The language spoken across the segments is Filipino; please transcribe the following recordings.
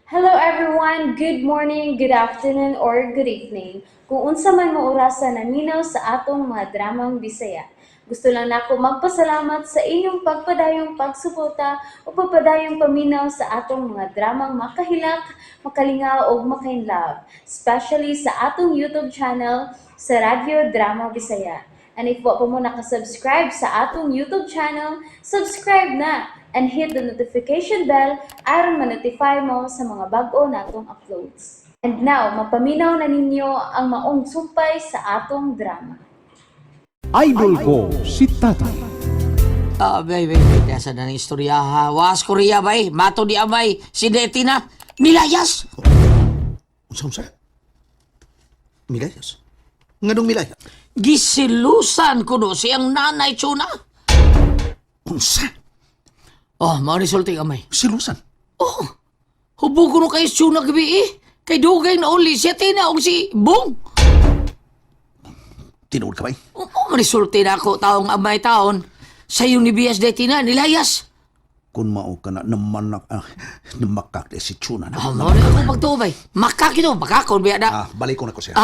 Hello everyone, good morning, good afternoon, or good evening. Kung unsa man mo orasan naminaw sa atong mga dramang Bisaya. Gusto lang nako magpasalamat sa inyong pagpadayong pagsuporta o pagpadayong paminaw sa atong mga dramang makahilak, makalingaw o makainlove, especially sa atong YouTube channel sa Radyo Drama Bisaya. And if wa pa mo nakasubscribe sa atong YouTube channel, subscribe na and hit the notification bell aron ma-notify mo sa mga bag-o natong uploads. And now, mapaminaw na ninyo ang maong sumpay sa atong drama. Idol ko si Tatay. Bay, kaya sa nanang istorya ha. Was Korea, bay. Mato di abay. Si Deti na. Nilayas. Unsa? Milayas? Nganong milaya? Gisilusan ko no siyang nanay Chuna. Unsa? Oh, marisulti amay. Silusan? Oh, hubog ko no kay Chuna gabi eh. Kay Dugay na uli siya tina og si Bong. Tinuod ka ba? Marisulti na ako taong amay taon. Sa yung ni Bias Deti na, nilayas. Kung mao ka na naman namakak de si Chuna na. Mo na ako pagtubay. Makakito, makakon biya na. Balik ko na ko siya.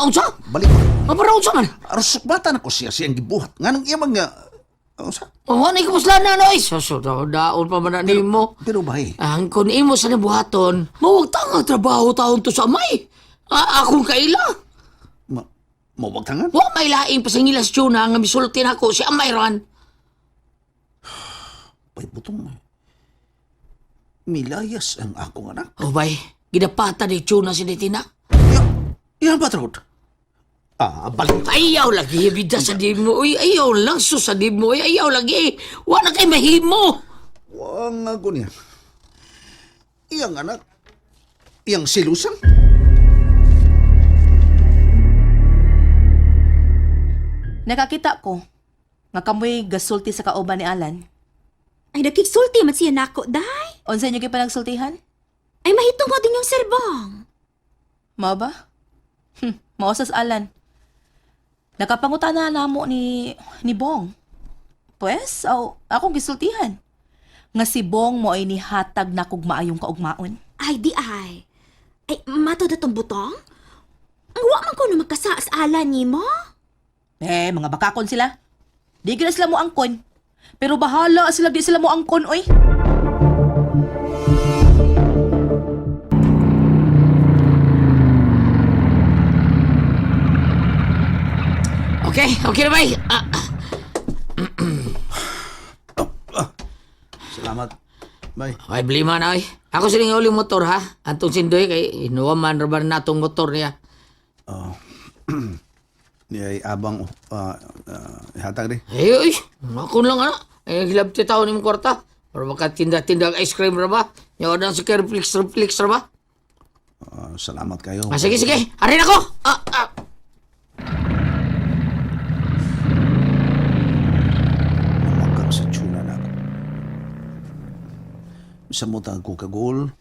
Unsa? Balik ko. Mapara unsa man? Arusok bata na ko siya siyang gibuhat. Nganong iya mga... Unsa? Wala na ikaw na no is. Daon pa man na nimo. Pero bay, Ang kun imo sa nabuhaton, mawag tanga trabaho taon to sa may. Akong kaila. mawag tangan? Wa may laing pasangilas Chuna nga misulti na ako si Amayran. Bay, butong milayas ang akong anak. O bay, gidapata ni Chuna si Detina. Yan ba, Trod? Balik. Ayaw lagi, bida sa di mo. Uy, ayaw lang, sa di mo. Ayaw lagi. Wa na kay mahimo. Wang ako niya. Iyang anak. Iyang silusan. Nakakita ko nga kamoy gasulti sa kauban ni Alan. Ay, nakiksulti man siya nako, day. Unsa niyo kay panagsultihan? Ay, mahitong mo din yung serbong. Mao ba? Mao sas Alan. Nakapangutana namo ni Bong. Pues, akong gisultihan. Nga si Bong mo ay nihatag na kog maayong kaugmaon. Ay, di ay. Ay, mato na tong butong? Ang wa man ko na magkasa sa ala ni mo. Mga bakakon sila. Di gila sila mo angkon. Pero bahala sila di sila mo angkon, oy. Okay na bay. Salamat. Bay. Ay, blima na ay. Ako siling uling motor ha. Antong sindoy kay inuwaman raban natong motor niya. Niyay abang hatag di. Ay, ako lang ana. Ay, hilab ti taon ni mong kwarta. Para makatinda-tinda ice cream ra ba? Yaw na sa reflex ra ba? Salamat kayo. Sige. Harin ako. Mamakak sa Chuna na ako. Sa mutang ko kagol.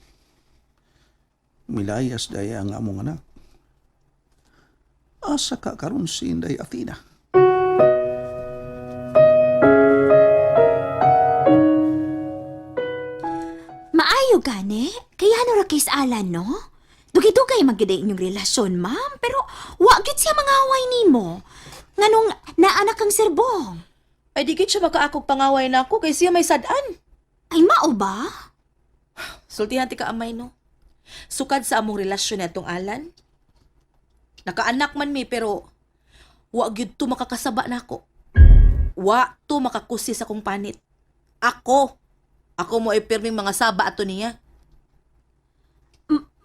Milayas daya ang among anak. Asa ka karon si Inday Athena. Maayo gani? Kaya no ra kay sa ala, no? Dugay-dugay magida inyong relasyon, ma'am. Pero wa gid siya mangaway nimo. Nganong naanak kang serbong. Ay di gid siya makaakog pangaway na ako kay siya may sadan. Ay, mao ba? Sultihan ti ka amay no. Sukad sa among relasyon natong Alan. Nakaanak man mi pero wa gyud to makakasaba nako. Wa to makakusi sa kong panit. Ako mo ay pirming mga saba ato niya.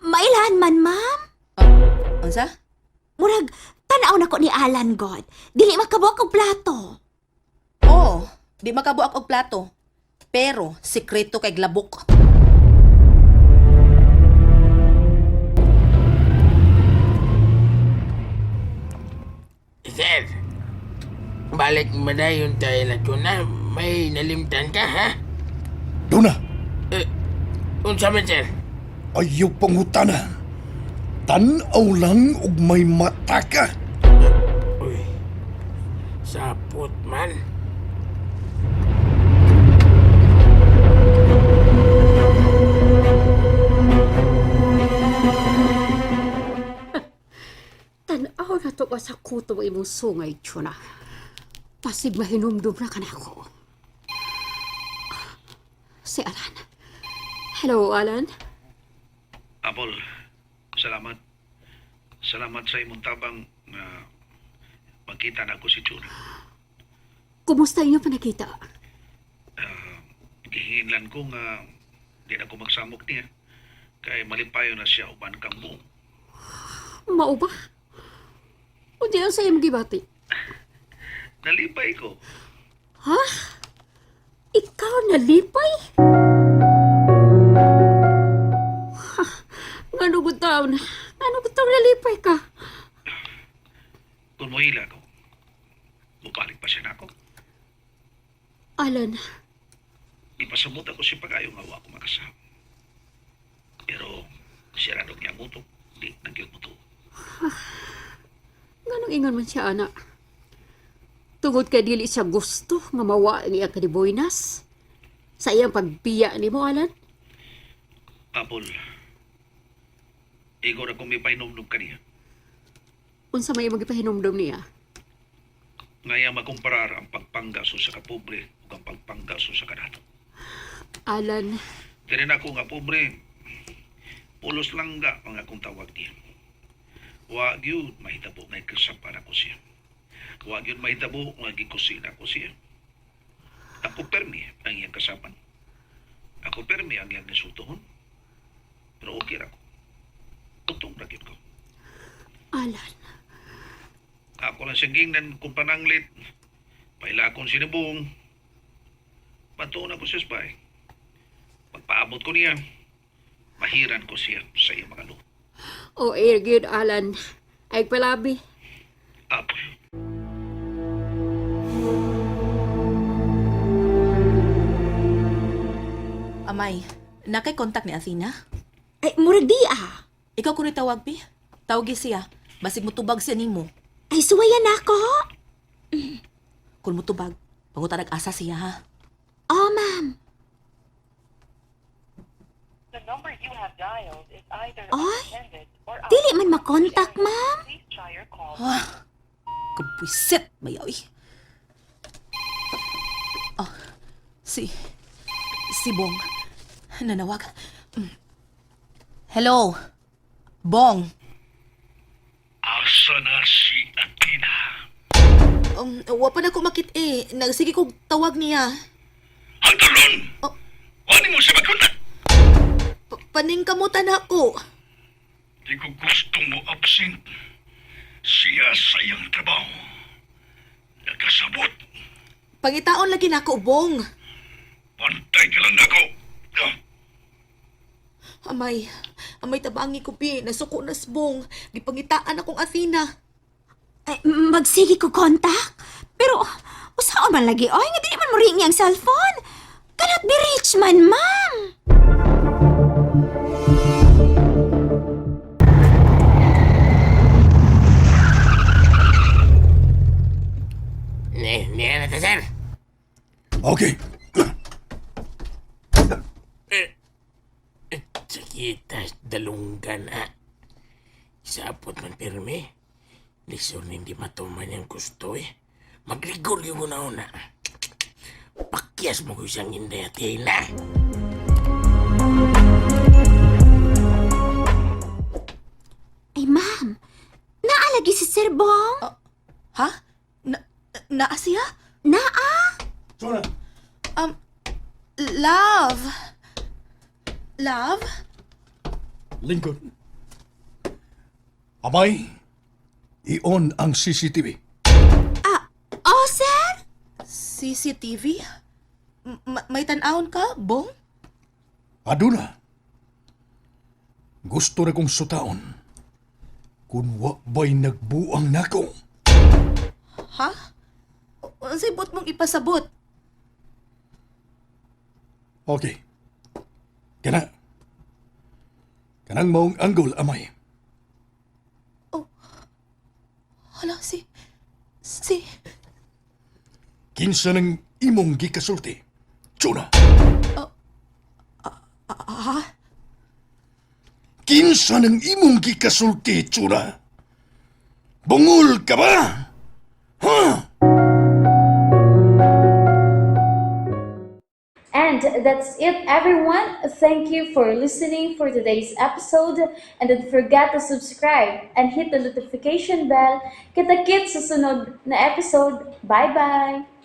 Mailan man, ma'am? Unsa? Murag, tanaw na ko ni Alan God. Dili makabuak og plato. Oh, di makabuak og plato. Pero sikreto kay glabok. Sir, balik mo na yung tayo na Chuna. May nalimtan ka, ha? Duna, Unsa man, sir? ayaw pangutana. Tanaw lang og may mata ka. Uy, sapot man. pa sa kuto ang imong sungay, Chuna. Pasig mahinumdum na ka na ako. Si Alan. Hello, Alan. Apol, salamat. Salamat sa imong tabang na magkita na ako si Chuna. Kumusta inyo pa nakita? Gihinlan ko nga di na ko magsamok niya. Kay malipayo na siya uban kang buong. Mao ba? O di ang sa iyong gibati? Nalipay ko. Ha? Ikaw nalipay? Ha? Ngano ko taon? Ngano ko taon nalipay ka? Kung mohila ko, mubalik pa siya na ako. Alan, Ipasabot ako si pagayo nga wa ko makasama. Pero siya radong niya muto. Di nagyog muto. nganong ingon man siya, anak? Tungod kay dili siya gusto nga mawa niya ka ni Boynas? Sa iyang pagbiya ni mo, Alan? Apol, igor akong may painomnom ka niya. Unsa may magipahinumdum niya? Ngaya makumparar ang pagpanggaso sa kapobre ug ang pagpanggaso sa kanato. Alan, Dili na ako nga pobre. Pulos lang nga ang akong tawag niya. Wa gyud mahitabo nga ikasapan ako siya. Wa gyud mahitabo nga gikusina ko siya. Ako permi ang iyang kasapan. Ako permi ang iyang nasutohon. Pero okay ra ko. Tutong ra gyud ko. Alan, Ako lang siyang gingnan kung pananglit. Paila akong sinubong. Patuon ako siya spy. Pagpaabot ko niya, mahiran ko siya sa iyang mga lupa. o good, Alan. Ay palabi. Apol. Amay, nakay kontak ni Athena? Ay, murag di ah. Ikaw ko rin tawag, Pi. Tawagi siya. Basig mo tubag siya nimo. Ay, suwayan na ako. Kung mo tubag, pangutan nag-asa siya, ha? Oh, ma'am. The number you have dialed is either Ay, unattended or dili man makontak, ma'am. Please try your call. Kabuisit, mayaw eh. Oh, si Bong. Nanawag. Hello? Bong. Asa na si Athena? Wa pa na ko makit eh. Nagsige kong tawag niya. Hagdalon! Oh. Wani mo siya magkunta? Paningkamutan ako. Di ko gusto mo absent. Siya sa iyang trabaho. Nagkasabot. Pangitaon lagi na ako, Bong. Pantay ka lang ako. Amay tabangi ko, Pi. Nasuko na Bong. Gipangitaan akong Athena. Ay, magsige ko kontak. Pero, usaon man lagi, oy, nga di man mo ring ang cellphone. Cannot be reached man, ma'am. Niya na ta, sir. Okay. Sakitas dalunggan, ha? Sapot man pirmi. Lison hindi matuman yung gusto, eh. Magrigor yung una-una. Pakyas mo ko isang hindi at hila. Ay, ma'am. Naalagi si Sir Bong? Ha? Naa siya? Naa? Chuna, Love? Love? lingkod. Amay, i-on ang CCTV. Oh, sir? CCTV? May tanawon ka, Bong? Aduna. Gusto na kong sutaon. Kung wa ba'y nagbuang nako. Ha? Unsay bot mong ipasabot? Okay. Kanang maong anggol, amay. Hala, si... Kinsa ng imong gikasulti. Chuna. Kinsa ng imong gikasulti, Chuna. Bungol ka ba? Ha? And that's it, everyone. Thank you for listening for today's episode. And don't forget to subscribe and hit the notification bell. Kita-kits sa sunod na episode. Bye-bye!